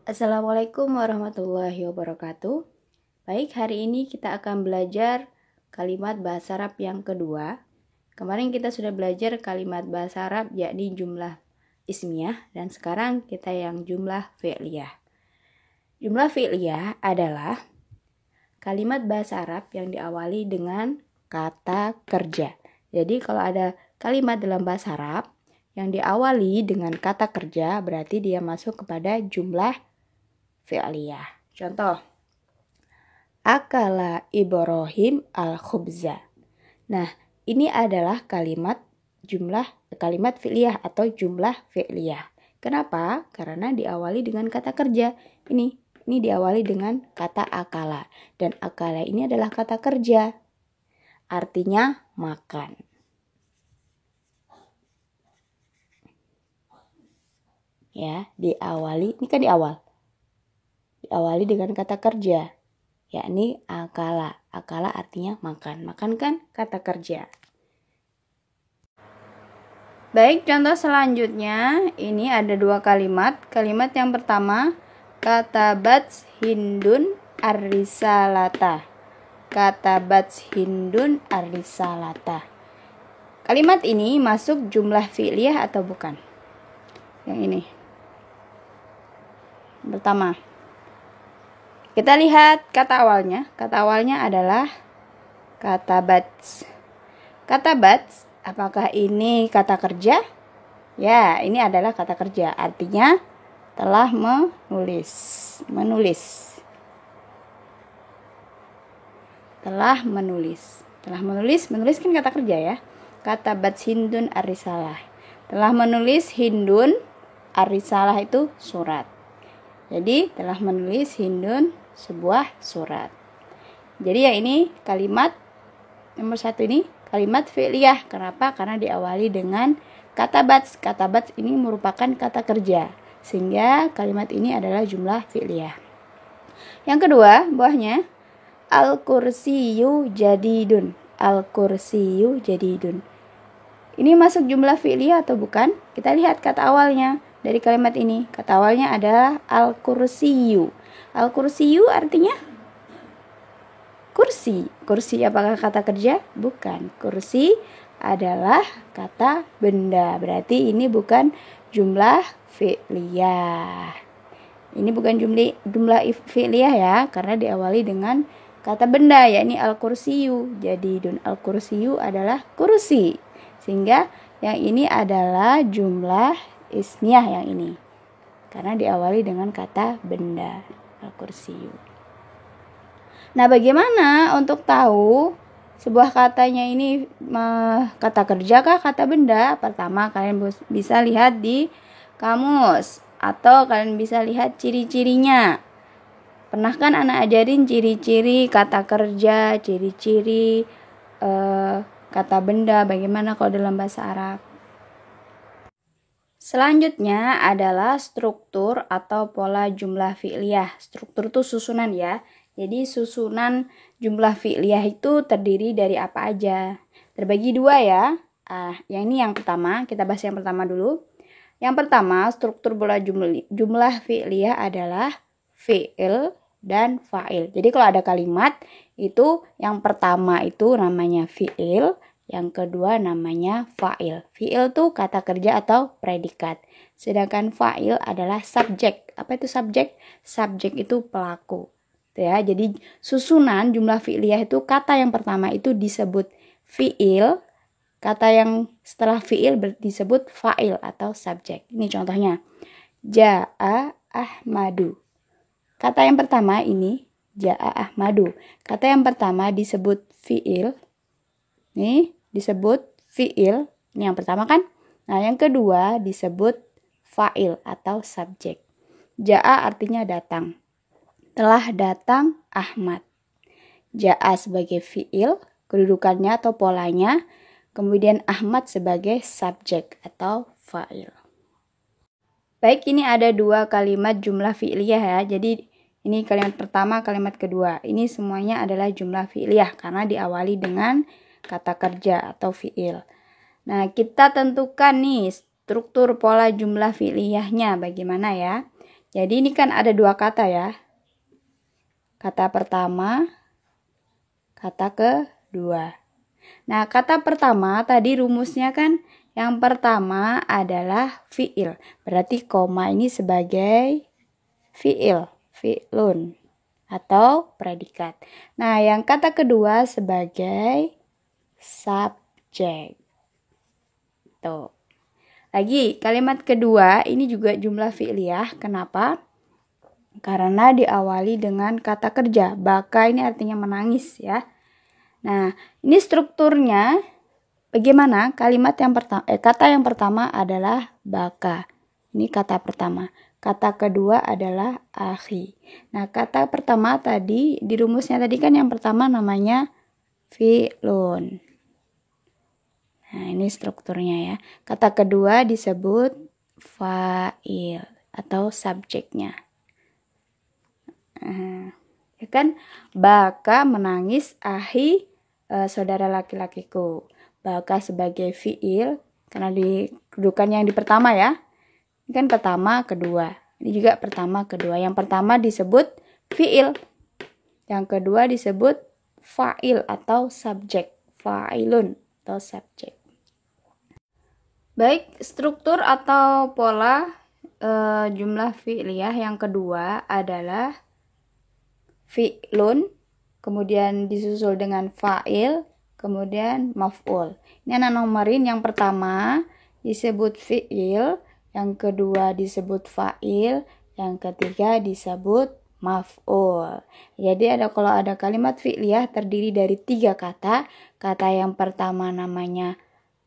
Assalamualaikum warahmatullahi wabarakatuh. Baik, hari ini kita akan belajar kalimat bahasa Arab yang kedua. Kemarin kita sudah belajar kalimat bahasa Arab yakni jumlah ismiyah, dan sekarang kita yang jumlah fi'liyah. Jumlah fi'liyah adalah kalimat bahasa Arab yang diawali dengan kata kerja. Jadi kalau ada kalimat dalam bahasa Arab yang diawali dengan kata kerja, berarti dia masuk kepada jumlah fi'liyah. Contoh, akala Ibrahim al-khubza. Nah, ini adalah kalimat fi'liyah atau jumlah fi'liyah. Kenapa? Karena diawali dengan kata kerja. Ini diawali dengan kata akala, dan akala ini adalah kata kerja. Artinya makan. Ya, diawali, ini kan diawali dengan kata kerja, yakni akala. Akala artinya makan. Makan kan kata kerja. Baik, contoh selanjutnya ini ada dua kalimat. Kalimat yang pertama, katabat Hindun ar-risalata. Katabat Hindun ar-risalata. Kalimat ini masuk jumlah fi'liyah atau bukan? Yang ini. Pertama, kita lihat kata awalnya. Kata awalnya adalah katabat. Katabat, apakah ini kata kerja? Ya, ini adalah kata kerja. Artinya telah menulis. Menulis kan kata kerja ya. Katabat Hindun ar-risalah. Telah menulis Hindun ar-risalah itu surat. Jadi telah menulis Hindun sebuah surat. Jadi ya ini kalimat nomor 1 ini kalimat fi'liyah. Kenapa? Karena diawali dengan katabat. Katabat ini merupakan kata kerja, sehingga kalimat ini adalah jumlah fi'liyah. Yang kedua, buahnya al-kursiyu jadidun. Al-kursiyu jadidun. Ini masuk jumlah fi'liyah atau bukan? Kita lihat kata awalnya. Dari kalimat ini, kata awalnya adalah al-kursiyu. Al-kursiyu artinya kursi. Kursi apakah kata kerja? Bukan. Kursi adalah kata benda. Berarti ini bukan jumlah fi'liyah. Ini bukan jumlah fi'liyah ya, karena diawali dengan kata benda, yakni al-kursiyu. Jadi al-kursiyu adalah kursi. Sehingga yang ini adalah jumlah ismiyah yang ini, karena diawali dengan kata benda, al-kursiyu. Nah, bagaimana untuk tahu sebuah katanya ini kata kerja kah kata benda? Pertama, kalian bisa lihat di kamus, atau kalian bisa lihat ciri-cirinya. Pernah kan anak ajarin ciri-ciri kata kerja, ciri-ciri kata benda, bagaimana kalau dalam bahasa Arab? Selanjutnya adalah struktur atau pola jumlah fi'liyah. Struktur itu susunan ya. Jadi susunan jumlah fi'liyah itu terdiri dari apa aja? Terbagi dua ya. Yang ini yang pertama, kita bahas yang pertama dulu. Yang pertama, struktur pola jumlah fi'liyah adalah fi'il dan fa'il. Jadi kalau ada kalimat itu yang pertama itu namanya fi'il, yang kedua namanya fa'il. Fi'il tuh kata kerja atau predikat. Sedangkan fa'il adalah subjek. Apa itu subjek? Subjek itu pelaku. Ya, jadi susunan jumlah fi'liyah itu kata yang pertama itu disebut fi'il. Kata yang setelah fi'il disebut fa'il atau subjek. Ini contohnya. Ja'a Ahmadu. Kata yang pertama ini Ja'a Ahmadu. Kata yang pertama disebut fi'il. Nih, disebut fi'il. Ini yang pertama kan? Nah, yang kedua disebut fa'il atau subjek. Ja'a artinya datang. Telah datang Ahmad. Ja'a sebagai fi'il, kedudukannya atau polanya. Kemudian Ahmad sebagai subjek atau fa'il. Baik, ini ada dua kalimat jumlah fi'liyah ya. Jadi ini kalimat pertama, kalimat kedua. Ini semuanya adalah jumlah fi'liyah karena diawali dengan kata kerja atau fi'il. Nah, kita tentukan nih struktur pola jumlah fi'liyahnya bagaimana ya. Jadi ini kan ada dua kata ya. Kata pertama, kata kedua. Nah, kata pertama tadi rumusnya kan yang pertama adalah fi'il. Berarti koma ini sebagai fi'il, fi'lun atau predikat. Nah, yang kata kedua sebagai subjek. Tuh. Lagi, kalimat kedua ini juga jumlah fi'liyah. Kenapa? Karena diawali dengan kata kerja. Baka ini artinya menangis ya. Nah, ini strukturnya bagaimana? Kata yang pertama adalah baka. Ini kata pertama. Kata kedua adalah akhi. Nah, kata pertama tadi di rumusnya tadi kan yang pertama namanya fi'lun. Nah, ini strukturnya ya. Kata kedua disebut fa'il atau subjeknya. Ya kan? Baka menangis akhi saudara laki-lakiku. Baka sebagai fi'il karena dikedudukan yang di pertama ya. Ini kan pertama, kedua. Ini juga pertama, kedua. Yang pertama disebut fi'il. Yang kedua disebut fa'il atau subjek. Fa'ilun atau subjek. Baik, struktur atau pola jumlah fi'liyah yang kedua adalah fi'lun, kemudian disusul dengan fa'il, kemudian maf'ul. Ini anak nomorin, yang pertama disebut fi'il, yang kedua disebut fa'il, yang ketiga disebut maf'ul. Jadi kalau ada kalimat fi'liyah terdiri dari 3 kata. Kata yang pertama namanya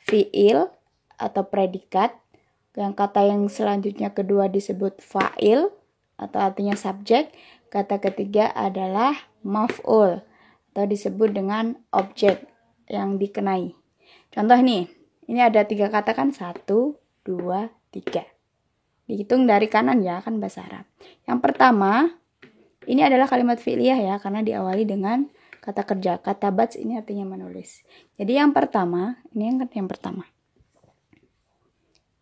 fi'il atau predikat. Yang kata yang selanjutnya kedua disebut fa'il atau artinya subjek. Kata ketiga adalah maf'ul atau disebut dengan objek yang dikenai. Contoh nih, ini ada 3 kata kan, 1, 2, 3. Dihitung dari kanan ya, kan bahasa Arab. Yang pertama, ini adalah kalimat fi'liyah ya, karena diawali dengan kata kerja. Kata bats ini artinya menulis. Jadi yang pertama, ini yang pertama.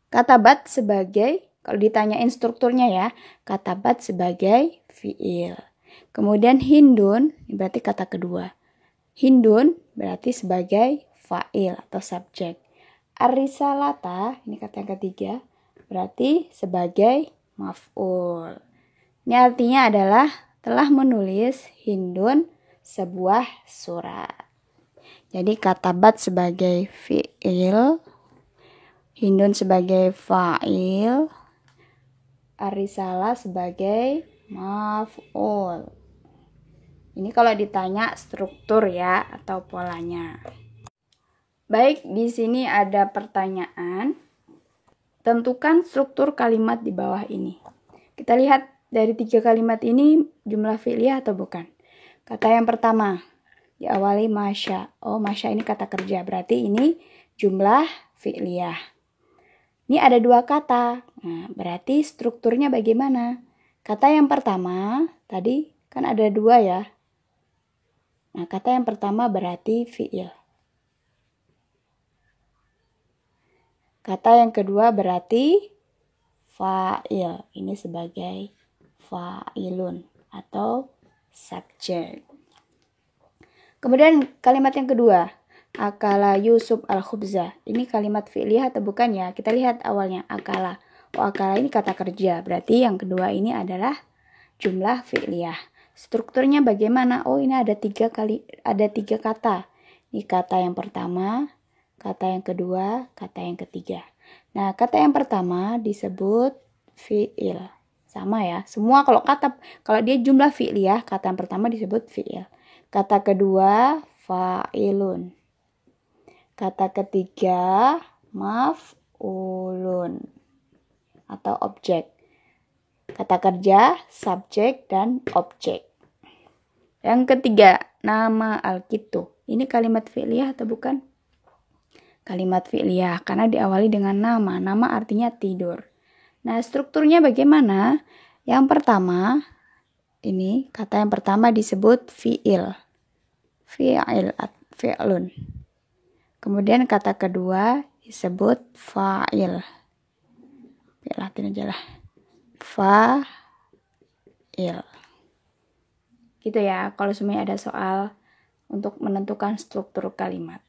Kata bat sebagai, kalau ditanyain strukturnya ya, kata bat sebagai fi'il. Kemudian hindun, berarti kata kedua. Hindun berarti sebagai fa'il atau subjek. Arisalata, ini kata yang ketiga, berarti sebagai maf'ul. Ini artinya adalah telah menulis hindun sebuah surat. Jadi kata bat sebagai fi'il, hindun sebagai fa'il, arisalah sebagai maf'ul. Ini kalau ditanya struktur ya atau polanya. Baik, di sini ada pertanyaan. Tentukan struktur kalimat di bawah ini. Kita lihat dari 3 kalimat ini jumlah fi'liyah atau bukan. Kata yang pertama diawali masya. Oh, masya ini kata kerja, berarti ini jumlah fi'liyah. Ini ada 2 kata. Nah, berarti strukturnya bagaimana? Kata yang pertama tadi kan ada 2 ya. Nah, kata yang pertama berarti fi'il. Kata yang kedua berarti fa'il. Ini sebagai fa'ilun atau subjek. Kemudian kalimat yang kedua, akala Yusuf al-khubza. Ini kalimat fi'liyah atau bukan ya? Kita lihat awalnya, akala. Oh, akala ini kata kerja. Berarti yang kedua ini adalah jumlah fi'liyah. Strukturnya bagaimana? Oh, ini ada 3 kata. Ini kata yang pertama, kata yang kedua, kata yang ketiga. Nah, kata yang pertama disebut fi'il. Sama ya. Semua kalau dia jumlah fi'liyah, kata yang pertama disebut fi'il. Kata kedua fa'ilun. Kata ketiga maf'ulun atau objek. Kata kerja, subjek, dan objek. Yang ketiga, nama al-kitu. Ini kalimat fi'liyah atau bukan? Kalimat fi'liyah karena diawali dengan nama. Nama artinya tidur. Nah, strukturnya bagaimana? Yang pertama, ini kata yang pertama disebut fi'il. Fi'lun. Kemudian kata kedua disebut fa'il. Latin aja lah. fi'il. Gitu ya, kalau semuanya ada soal untuk menentukan struktur kalimat.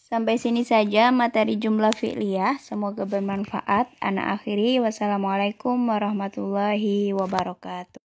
Sampai sini saja materi jumlah fi'liyah. Semoga bermanfaat. Ana akhiri. Wassalamualaikum warahmatullahi wabarakatuh.